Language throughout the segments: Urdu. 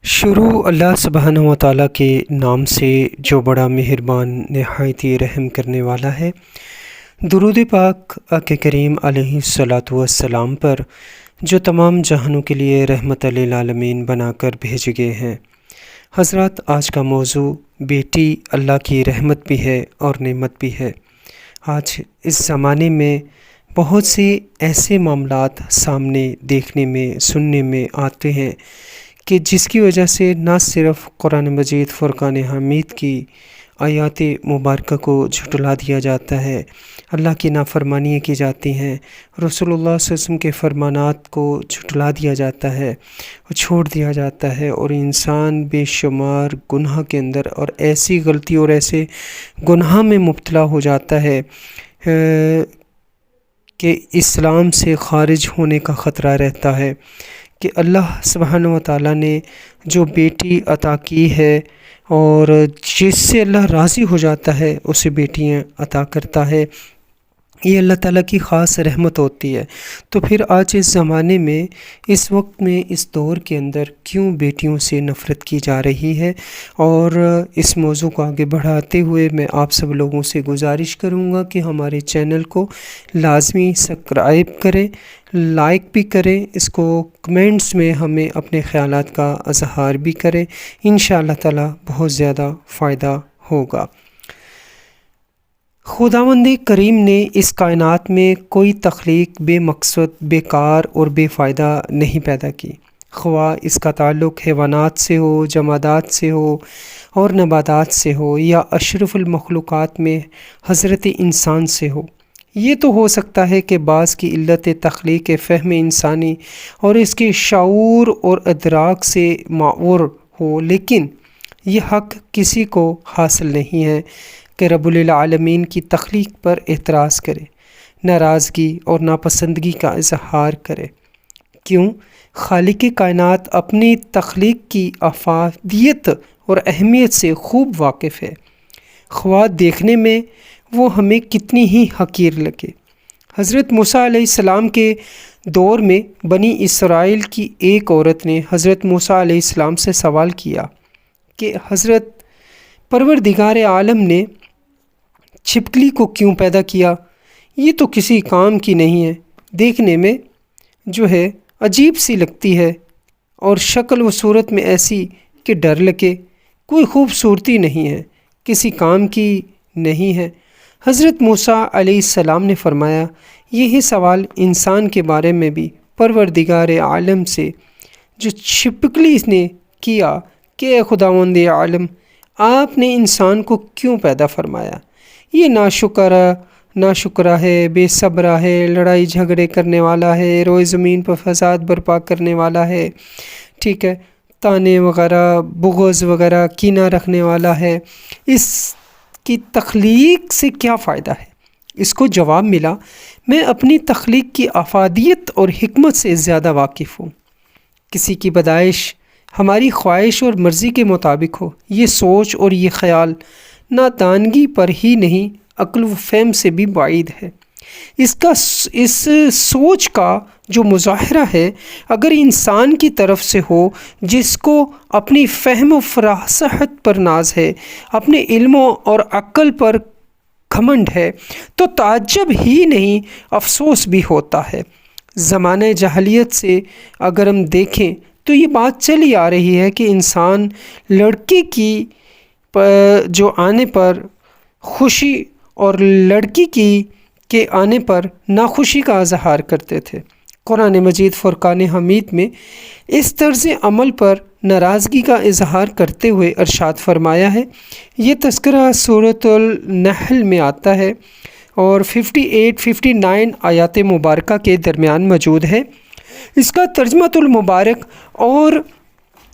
شروع اللہ سبحانہ و تعالیٰ کے نام سے جو بڑا مہربان نہایت ہی رحم کرنے والا ہے۔ درود پاک آقا کریم علیہ الصلاۃ والسلام پر جو تمام جہانوں کے لیے رحمت للعالمین بنا کر بھیجے گئے ہیں۔ حضرات، آج کا موضوع بیٹی اللہ کی رحمت بھی ہے اور نعمت بھی ہے۔ آج اس زمانے میں بہت سے ایسے معاملات سامنے دیکھنے میں سننے میں آتے ہیں کہ جس کی وجہ سے نہ صرف قرآن مجید فرقان حمید کی آیات مبارکہ کو جھٹلا دیا جاتا ہے، اللہ کی نافرمانیاں کی جاتی ہیں، رسول اللہ صلی اللہ علیہ وسلم کے فرمانات کو جھٹلا دیا جاتا ہے اور چھوڑ دیا جاتا ہے، اور انسان بے شمار گناہ کے اندر اور ایسی غلطی اور ایسے گناہ میں مبتلا ہو جاتا ہے کہ اسلام سے خارج ہونے کا خطرہ رہتا ہے۔ کہ اللہ سبحانہ و تعالیٰ نے جو بیٹی عطا کی ہے اور جس سے اللہ راضی ہو جاتا ہے اسے بیٹیاں عطا کرتا ہے، یہ اللہ تعالیٰ کی خاص رحمت ہوتی ہے۔ تو پھر آج اس زمانے میں، اس وقت میں، اس دور کے اندر کیوں بیٹیوں سے نفرت کی جا رہی ہے؟ اور اس موضوع کو آگے بڑھاتے ہوئے میں آپ سب لوگوں سے گزارش کروں گا کہ ہمارے چینل کو لازمی سبسکرائب کریں، لائک بھی کریں، اس کو کمنٹس میں ہمیں اپنے خیالات کا اظہار بھی کریں، انشاءاللہ تعالی بہت زیادہ فائدہ ہوگا۔ خداوند کریم نے اس کائنات میں کوئی تخلیق بے مقصد، بیکار اور بے فائدہ نہیں پیدا کی، خواہ اس کا تعلق حیوانات سے ہو، جمادات سے ہو اور نباتات سے ہو، یا اشرف المخلوقات میں حضرت انسان سے ہو۔ یہ تو ہو سکتا ہے کہ بعض کی علت تخلیق فہم انسانی اور اس کے شعور اور ادراک سے معور ہو، لیکن یہ حق کسی کو حاصل نہیں ہے کہ رب العالمین کی تخلیق پر اعتراض کرے، ناراضگی اور ناپسندگی کا اظہار کرے۔ کیوں؟ خالق کائنات اپنی تخلیق کی افادیت اور اہمیت سے خوب واقف ہے، خواہ دیکھنے میں وہ ہمیں کتنی ہی حقیر لگے۔ حضرت موسیٰ علیہ السلام کے دور میں بنی اسرائیل کی ایک عورت نے حضرت موسیٰ علیہ السلام سے سوال کیا کہ حضرت پروردگار عالم نے چھپکلی کو کیوں پیدا کیا؟ یہ تو کسی کام کی نہیں ہے، دیکھنے میں جو ہے عجیب سی لگتی ہے اور شکل و صورت میں ایسی کہ ڈر لگے، کوئی خوبصورتی نہیں ہے، کسی کام کی نہیں ہے۔ حضرت موسیٰ علیہ السلام نے فرمایا، یہی سوال انسان کے بارے میں بھی پروردگار عالم سے جو چھپکلی نے کیا کہ اے خداوند عالم، آپ نے انسان کو کیوں پیدا فرمایا؟ یہ ناشکرہ ہے، بے صبرہ ہے، لڑائی جھگڑے کرنے والا ہے، روئے زمین پر فساد برپا کرنے والا ہے، ٹھیک ہے، تانے وغیرہ، بغض وغیرہ، کینہ رکھنے والا ہے، اس کی تخلیق سے کیا فائدہ ہے؟ اس کو جواب ملا، میں اپنی تخلیق کی افادیت اور حکمت سے زیادہ واقف ہوں۔ کسی کی پیدائش ہماری خواہش اور مرضی کے مطابق ہو، یہ سوچ اور یہ خیال نادانگی پر ہی نہیں، عقل و فہم سے بھی بعید ہے۔ اس سوچ کا جو مظاہرہ ہے اگر انسان کی طرف سے ہو جس کو اپنی فہم و فراست پر ناز ہے، اپنے علم اور عقل پر گھمنڈ ہے، تو تعجب ہی نہیں، افسوس بھی ہوتا ہے۔ زمانہ جاہلیت سے اگر ہم دیکھیں تو یہ بات چلی آ رہی ہے کہ انسان لڑکے کی جو آنے پر خوشی اور لڑکی کے آنے پر ناخوشی کا اظہار کرتے تھے۔ قرآن مجید فرقان حمید میں اس طرز عمل پر ناراضگی کا اظہار کرتے ہوئے ارشاد فرمایا ہے۔ یہ تذکرہ سورۃ النحل میں آتا ہے اور 58-59 آیات مبارکہ کے درمیان موجود ہے۔ اس کا ترجمۃ المبارک اور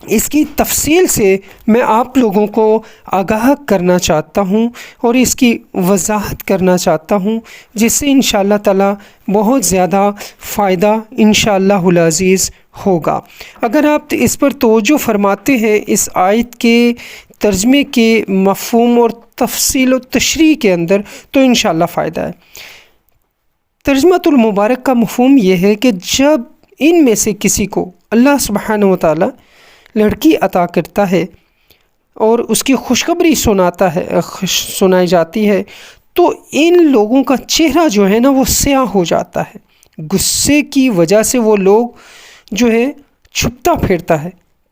اس کی تفصیل سے میں آپ لوگوں کو آگاہ کرنا چاہتا ہوں اور اس کی وضاحت کرنا چاہتا ہوں، جس سے انشاءاللہ تعالی بہت زیادہ فائدہ انشاءاللہ العزیز ہوگا۔ اگر آپ اس پر توجہ فرماتے ہیں، اس آیت کے ترجمے کے مفہوم اور تفصیل و تشریح کے اندر، تو انشاءاللہ فائدہ ہے۔ ترجمۃ المبارک کا مفہوم یہ ہے کہ جب ان میں سے کسی کو اللہ سبحانہ و تعالی لڑکی عطا کرتا ہے اور اس کی خوشخبری سنائی جاتی ہے تو ان لوگوں کا چہرہ جو ہے نا وہ سیاہ ہو جاتا ہے. غصے کی وجہ سے وہ لوگ جو ہے چھپتا پھرتا ہے.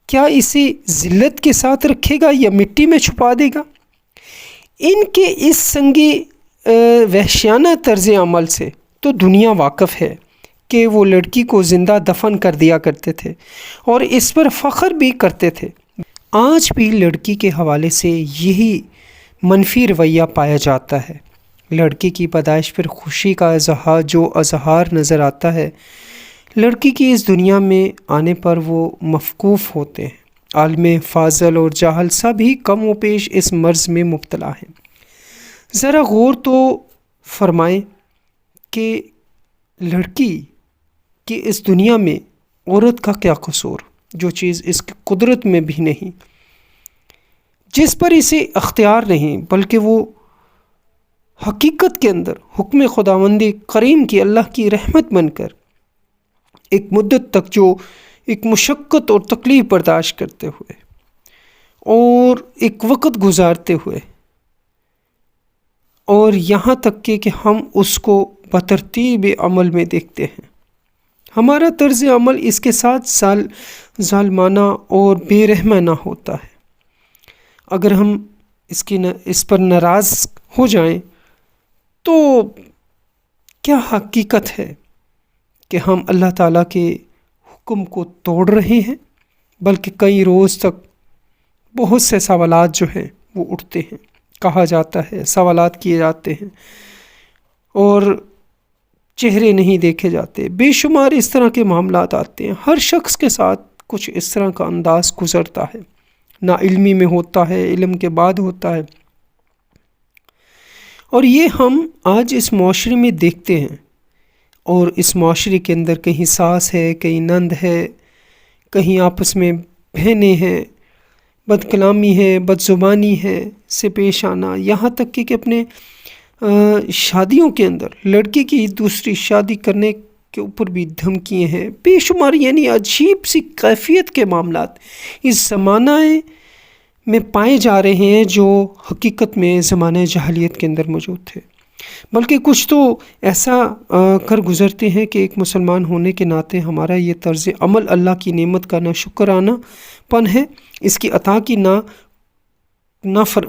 کیا اسے ذلت کے ساتھ رکھے گا یا مٹی میں چھپا دے گا؟ ان کے اس سنگی وحشیانہ طرز عمل سے تو دنیا واقف ہے کہ وہ لڑکی کو زندہ دفن کر دیا کرتے تھے اور اس پر فخر بھی کرتے تھے. آج بھی لڑکی کے حوالے سے یہی منفی رویہ پایا جاتا ہے. لڑکی کی پیدائش پر خوشی کا اظہار نظر آتا ہے. لڑکی کی اس دنیا میں آنے پر وہ مفقوف ہوتے ہیں. عالم فاضل اور جاہل سب ہی کم و بیش اس مرض میں مبتلا ہیں. ذرا غور تو فرمائیں کہ لڑکی کی اس دنیا میں عورت کا کیا قصور، جو چیز اس کی قدرت میں بھی نہیں، جس پر اسے اختیار نہیں، بلکہ وہ حقیقت کے اندر حکم خداوندی کریم کی اللہ کی رحمت بن کر ایک مدت تک جو ایک مشقت اور تکلیف برداشت کرتے ہوئے اور ایک وقت گزارتے ہوئے، اور یہاں تک کہ ہم اس کو بترتیب عمل میں دیکھتے ہیں، ہمارا طرز عمل اس کے ساتھ ظالمانہ اور بے رحمانہ ہوتا ہے. اگر ہم اس پر ناراض ہو جائیں تو کیا حقیقت ہے کہ ہم اللہ تعالیٰ کے حکم کو توڑ رہے ہیں؟ بلکہ کئی روز تک بہت سے سوالات جو ہیں وہ اٹھتے ہیں، کہا جاتا ہے، سوالات کیے جاتے ہیں اور چہرے نہیں دیکھے جاتے. بے شمار اس طرح کے معاملات آتے ہیں. ہر شخص کے ساتھ کچھ اس طرح کا انداز گزرتا ہے. نا علمی میں ہوتا ہے، علم کے بعد ہوتا ہے. اور یہ ہم آج اس معاشرے میں دیکھتے ہیں. اور اس معاشرے کے اندر کہیں ساس ہے، کہیں نند ہے، کہیں آپس میں بہنیں ہیں، بد کلامی ہے، بد زبانی ہے سے پیش آنا، یہاں تک کہ اپنے شادیوں کے اندر لڑکی کی دوسری شادی کرنے کے اوپر بھی دھمکیے ہیں. بے شمار یعنی عجیب سی کیفیت کے معاملات اس زمانہ میں پائے جا رہے ہیں جو حقیقت میں زمانہ جاہلیت کے اندر موجود تھے. بلکہ کچھ تو ایسا کر گزرتے ہیں کہ ایک مسلمان ہونے کے ناطے ہمارا یہ طرز عمل اللہ کی نعمت کا نہ شکرانہ پن ہے، اس کی عطا کی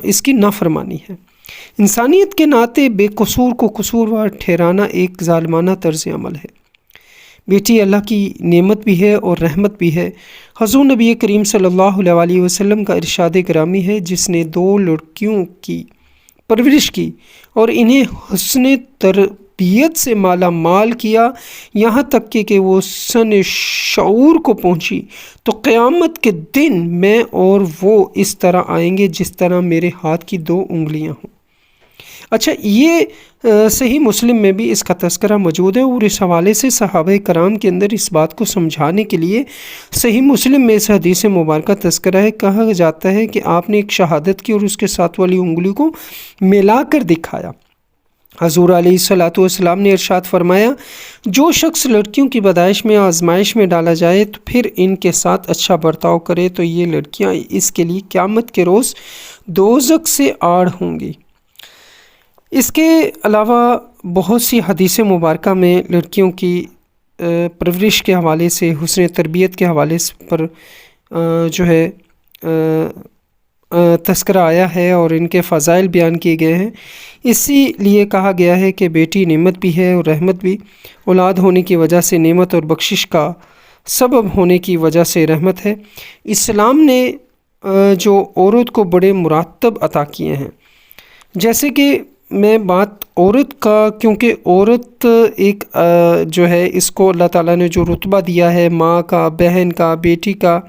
اس کی نافرمانی ہے. انسانیت کے ناطے بے قصور کو قصوروار ٹھہرانا ایک ظالمانہ طرز عمل ہے. بیٹی اللہ کی نعمت بھی ہے اور رحمت بھی ہے. حضور نبی کریم صلی اللہ علیہ وسلم کا ارشاد گرامی ہے، جس نے 2 لڑکیوں کی پرورش کی اور انہیں حسن تربیت سے مالا مال کیا، یہاں تک کہ وہ سن شعور کو پہنچی، تو قیامت کے دن میں اور وہ اس طرح آئیں گے جس طرح میرے ہاتھ کی 2 انگلیاں ہوں. اچھا، یہ صحیح مسلم میں بھی اس کا تذکرہ موجود ہے، اور اس حوالے سے صحابہ کرام کے اندر اس بات کو سمجھانے کے لیے صحیح مسلم میں اس حدیث مبارکہ تذکرہ ہے. کہا جاتا ہے کہ آپ نے ایک شہادت کی اور اس کے ساتھ والی انگلی کو ملا کر دکھایا. حضور علیہ الصلوۃ والسلام نے ارشاد فرمایا، جو شخص لڑکیوں کی پیدائش میں آزمائش میں ڈالا جائے تو پھر ان کے ساتھ اچھا برتاؤ کرے تو یہ لڑکیاں اس کے لیے قیامت کے روز دوزخ سے آڑ ہوں گی. اس کے علاوہ بہت سی حدیث مبارکہ میں لڑکیوں کی پرورش کے حوالے سے، حسن تربیت کے حوالے پر جو ہے تذکرہ آیا ہے اور ان کے فضائل بیان کیے گئے ہیں. اسی لیے کہا گیا ہے کہ بیٹی نعمت بھی ہے اور رحمت بھی. اولاد ہونے کی وجہ سے نعمت اور بخشش کا سبب ہونے کی وجہ سے رحمت ہے. اسلام نے جو عورت کو بڑے مراتب عطا کیے ہیں، جیسے کہ میں بات عورت کا، کیونکہ عورت ایک جو ہے اس کو اللہ تعالیٰ نے جو رتبہ دیا ہے، ماں کا، بہن کا، بیٹی کا،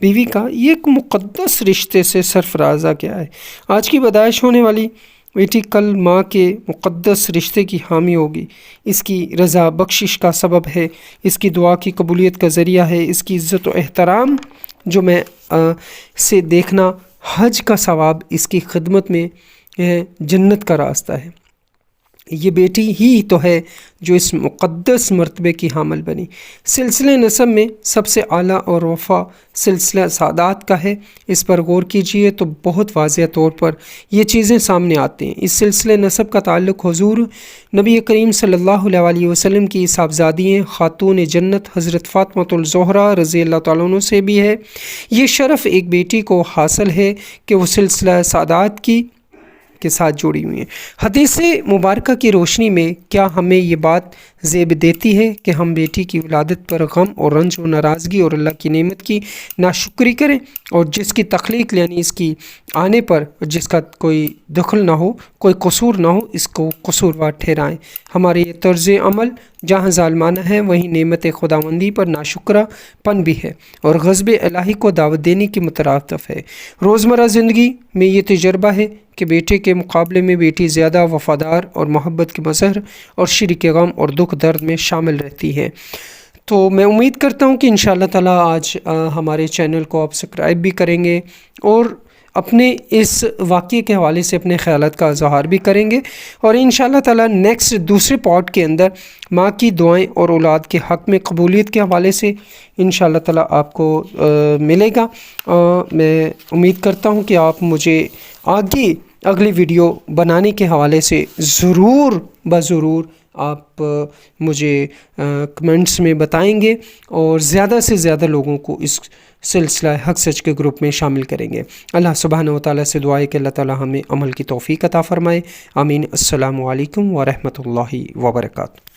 بیوی کا، یہ ایک مقدس رشتے سے سرفرازہ کیا ہے. آج کی پیدائش ہونے والی بیٹی کل ماں کے مقدس رشتے کی حامی ہوگی، اس کی رضا بخشش کا سبب ہے، اس کی دعا کی قبولیت کا ذریعہ ہے، اس کی عزت و احترام جو میں سے دیکھنا، حج کا ثواب اس کی خدمت میں جنت کا راستہ ہے. یہ بیٹی ہی تو ہے جو اس مقدس مرتبے کی حامل بنی۔ سلسلہ نسب میں سب سے اعلیٰ اور وفا سلسلہ سادات کا ہے۔ اس پر غور کیجئے تو بہت واضح طور پر یہ چیزیں سامنے آتی ہیں۔ اس سلسلہ نسب کا تعلق حضور نبی کریم صلی اللہ علیہ وسلم کی صاحبزادی ہیں خاتون جنت حضرت فاطمۃ الزہرا رضی اللہ تعالیٰ عنہ سے بھی ہے۔ یہ شرف ایک بیٹی کو حاصل ہے کہ وہ سلسلہ سادات کے ساتھ جڑی ہوئی ہیں۔ حدیث مبارکہ کی روشنی میں کیا ہمیں یہ بات زیب دیتی ہے کہ ہم بیٹی کی ولادت پر غم اور رنج و ناراضگی اور اللہ کی نعمت کی ناشکری کریں، اور جس کی تخلیق یعنی اس کی آنے پر جس کا کوئی دخل نہ ہو، کوئی قصور نہ ہو، اس کو قصوروار ٹھہرائیں؟ ہمارے یہ طرز عمل جہاں ظالمانہ ہے وہیں نعمت خداوندی پر ناشکرہ پن بھی ہے اور غضب الہی کو دعوت دینے کی مترادف ہے۔ روزمرہ زندگی میں یہ تجربہ ہے کہ بیٹے کے مقابلے میں بیٹی زیادہ وفادار اور محبت کے مظہر اور شریک غم اور دکھ درد میں شامل رہتی ہے۔ تو میں امید کرتا ہوں کہ انشاءاللہ تعالیٰ آج ہمارے چینل کو آپ سبسکرائب بھی کریں گے اور اپنے اس واقعے کے حوالے سے اپنے خیالات کا اظہار بھی کریں گے، اور انشاءاللہ تعالیٰ نیکسٹ دوسرے پارٹ کے اندر ماں کی دعائیں اور اولاد کے حق میں قبولیت کے حوالے سے انشاءاللہ تعالیٰ آپ کو ملے گا۔ میں امید کرتا ہوں کہ آپ مجھے آگے اگلی ویڈیو بنانے کے حوالے سے ضرور آپ مجھے کمنٹس میں بتائیں گے اور زیادہ سے زیادہ لوگوں کو اس سلسلہ حق سچ کے گروپ میں شامل کریں گے۔ اللہ سبحانہ و تعالیٰ سے دعا ہے کہ اللہ تعالیٰ ہمیں عمل کی توفیق عطا فرمائے۔ آمین۔ السلام علیکم ورحمۃ اللہ وبرکاتہ۔